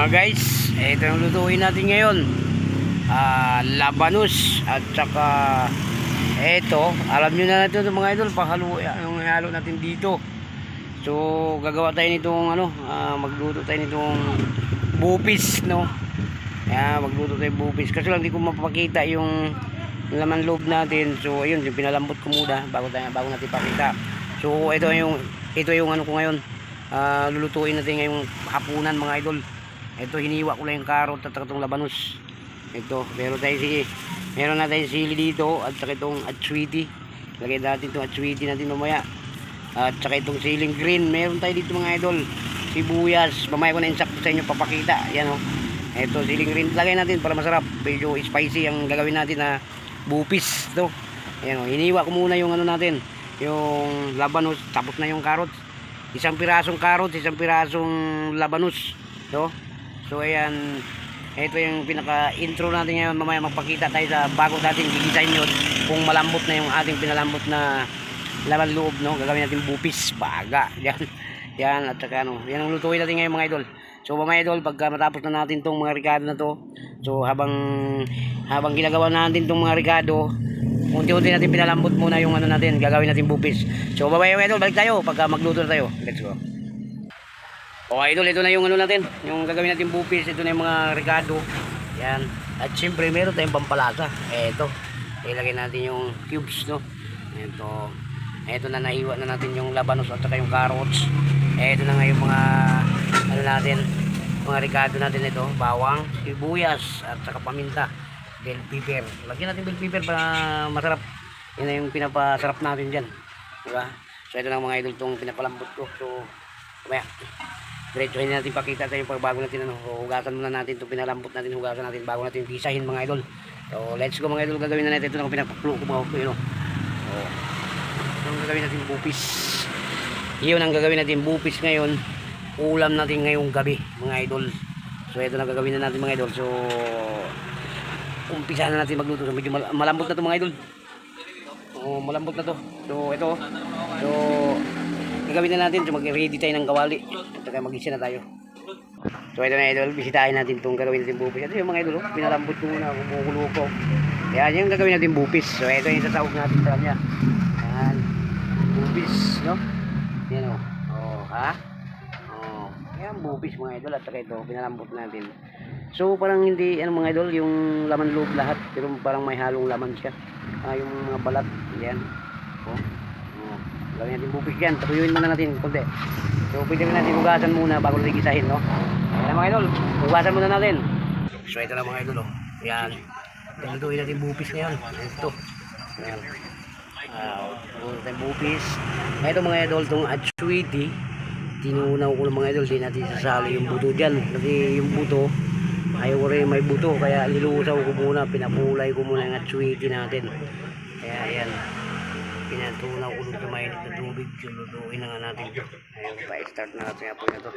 Mga guys, ito yung lutuin natin ngayon. Labanos at saka ito, alam nyo na natin ito mga idol, pahalo yung halo natin dito. So gagawa tayo nitong magluto tayo nitong bupis, no. Magluto tayo bupis. Kasi lang hindi ko mapakita yung laman loob natin. So ayun, yung pinalambot ko muna bago natin pakita. So ito yung ano ko ngayon. Lulutuin natin ngayong hapunan mga idol. Ito, hiniwa ko lang yung carrot at saka itong labanos. Ito, meron na tayong sili dito at saka itong atswiti. Lagay natin itong atswiti natin mamaya. At saka itong siling green, meron tayo dito mga idol. Sibuyas, mamaya ko na insakto sa inyo papakita. Yan o. Ito, siling green, lagay natin para masarap. Medyo spicy ang gagawin natin na bupis. Ito, yan o. Hiniwa ko muna yung ano natin, yung labanos, tapos na yung carrots. Isang pirasong carrots, isang pirasong labanos. Ito. So ayan, ito yung pinaka-intro natin ngayon. Mamaya magpakita tayo sa bago natin gigisahin yun kung malambot na yung ating pinalambot na laman loob, no? Gagawin natin bupis, baga. Yan, at saka ano, yan ang lutuin natin ngayon mga idol. So mga idol, pagka matapos na natin tong mga ricado na to, so habang ginagawa natin tong mga ricado, unti-unti natin pinalambot muna yung ano natin, gagawin natin bupis. So bye-bye mga idol, balik tayo pagka magluto na tayo. Let's go. O idol, ito na yung ano natin, yung gagawin natin bupis. Ito na yung mga ricado. Yan. At siyempre meron tayong pampalasa. Ito, ilagay natin yung cubes, no. Ito na, nahiwa na natin yung labanos at saka yung carrots. Ito na nga yung mga ano natin, mga ricado natin. Ito, bawang, sibuyas at saka paminta, bell pepper. Lagyan natin bell pepper para masarap. Yan na yung pinapasarap natin dyan, diba? So ito na mga idol, itong pinapalambot ko. So kumaya diretsuhin natin, pakita tayo pag bago natin hugasan muna natin itong pinalambot natin, hugasan natin bago natin gisahin mga idol. So let's go mga idol, gagawin na natin ito ng pinapaklo ko mga idol. So ito ang gagawin natin bupis. Iyon ang gagawin natin bupis ngayon. Ulam natin ngayong gabi mga idol. So ito na gagawin na natin mga idol. So umpisa na natin magluto. So medyo malambot na ito mga idol. Malambot na to. So ito, so gagawin na natin, so mag-ready tayo ng kawali at saka mag-isa na tayo. So ito na idol, bisitahin natin itong gagawin natin bupis. Ito yung mga idol, pinalambot ko muna, kumukulo ko. Yan yung gagawin natin bupis. So ito yung sasawag natin sa kanya. Yan, bupis, no? Yan o. Yan, bupis mga idol. At saka ito, pinalambot natin. So parang hindi, mga idol, yung laman loob lahat, pero parang may halong laman siya. Yung mga balat, yan. Gawin natin bupis yan, tatuyuin muna natin konti. So pwede natin hugasan muna bago natin gisahin, no? Yan mga idol, hugasan muna natin. So ito lang mga idol, yan. Lutuin natin bupis ngayon. Ito, yan. Lutuin natin bupis. Ito mga idol, itong atswiti, tinunaw ko ng mga idol, di natin sasali yung buto dyan. Kasi yung buto, ayaw ko rin may buto, kaya nilusaw ko muna, pinapulay ko muna yung atswiti natin. Kaya yan, pinatunaw ko sa mainit na tubig. Lutuin na nga natin ito. Ayun, pa-start na natin apoy na ito.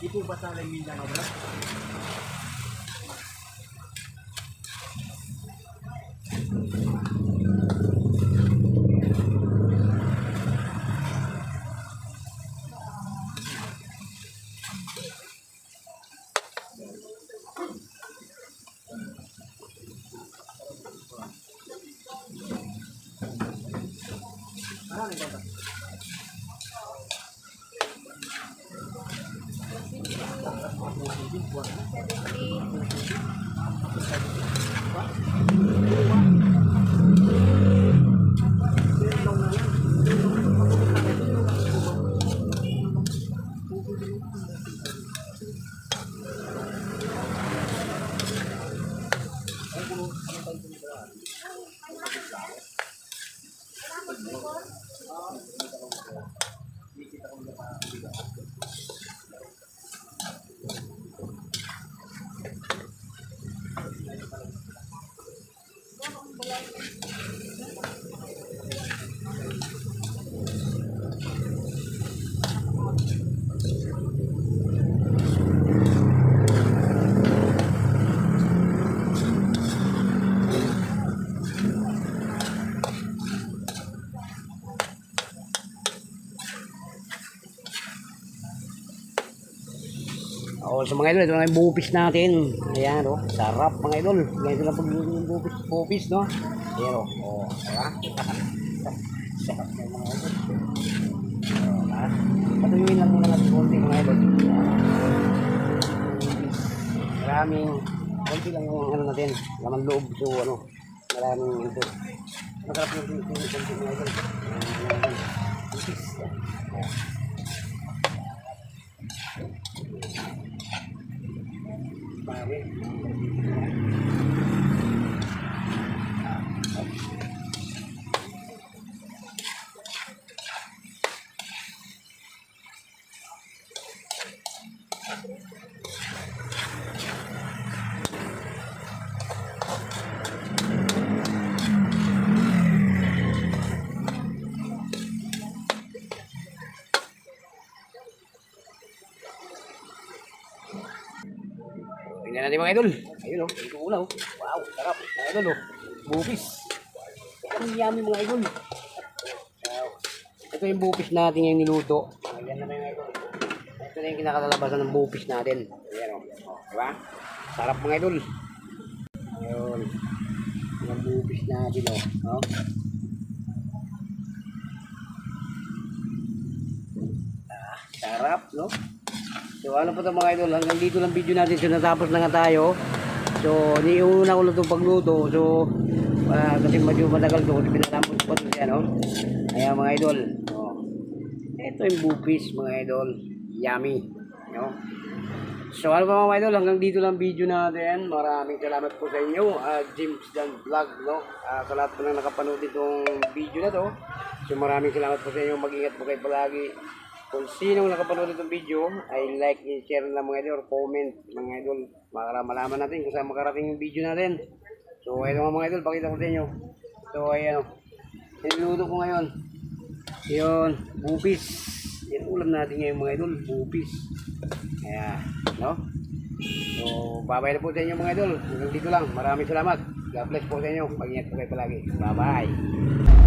Ipo ba sa Mindanao ba? Oh, sa mga idol, ito mga bupis natin. Ayan, oh, sarap mga idol. Ganito lang pag yung bupis, no? Ayan, oh, oh, diba? Sarap na mga idol. Oh, ha? Patuyuin lang muna natin konti mga idol. Maraming, konti lang yung ano natin, laman loob. So, ano, maraming ito. Masarap yung konti mga idol. Bupis. Ayan. Tingnan natin mga idol. Ayun oh, ito ulaw. Wow, sarap. Mga idol oh. Bupis. Ang yummy mga idol. Wow. Ito yung bupis natin yung niluto. Ayan na mga idol. Ito na yung kinakalabasan ng bupis natin. Ayan oh. Diba? Sarap mga idol. Ayun. Yung bupis natin oh. Oh. Sarap no? So ano po ito mga idol, hanggang dito lang video natin. So natapos na nga tayo. So niuna ko lang itong pagluto. So kasi medyo matagal ito. Kasi pinalaman ko pa ito siya no. Ayan mga idol. Ito yung bupis mga idol. Yummy no? So ano pa mga idol, hanggang dito lang video natin. Maraming salamat po sa inyo. James Dan Vlog no? Sa lahat po na nakapanood itong video na to. So maraming salamat po sa inyo. Mag-ingat po kayo palagi. Kung sinong nakapanood itong video, ay like and share lang mga idol, or comment mga idol, para malaman natin kung saan makarating yung video natin. So ito nga mga idol, pakita ko sa inyo. So ayan o. Niluto ko ngayon. Yun, bupis. Yan ulam natin ngayon mga idol, bupis. Ayan, no? So babay na po sa inyo mga idol. Hanggang dito lang. Maraming salamat. God bless po sa inyo. Mag-ingat po kayo palagi. Bye bye.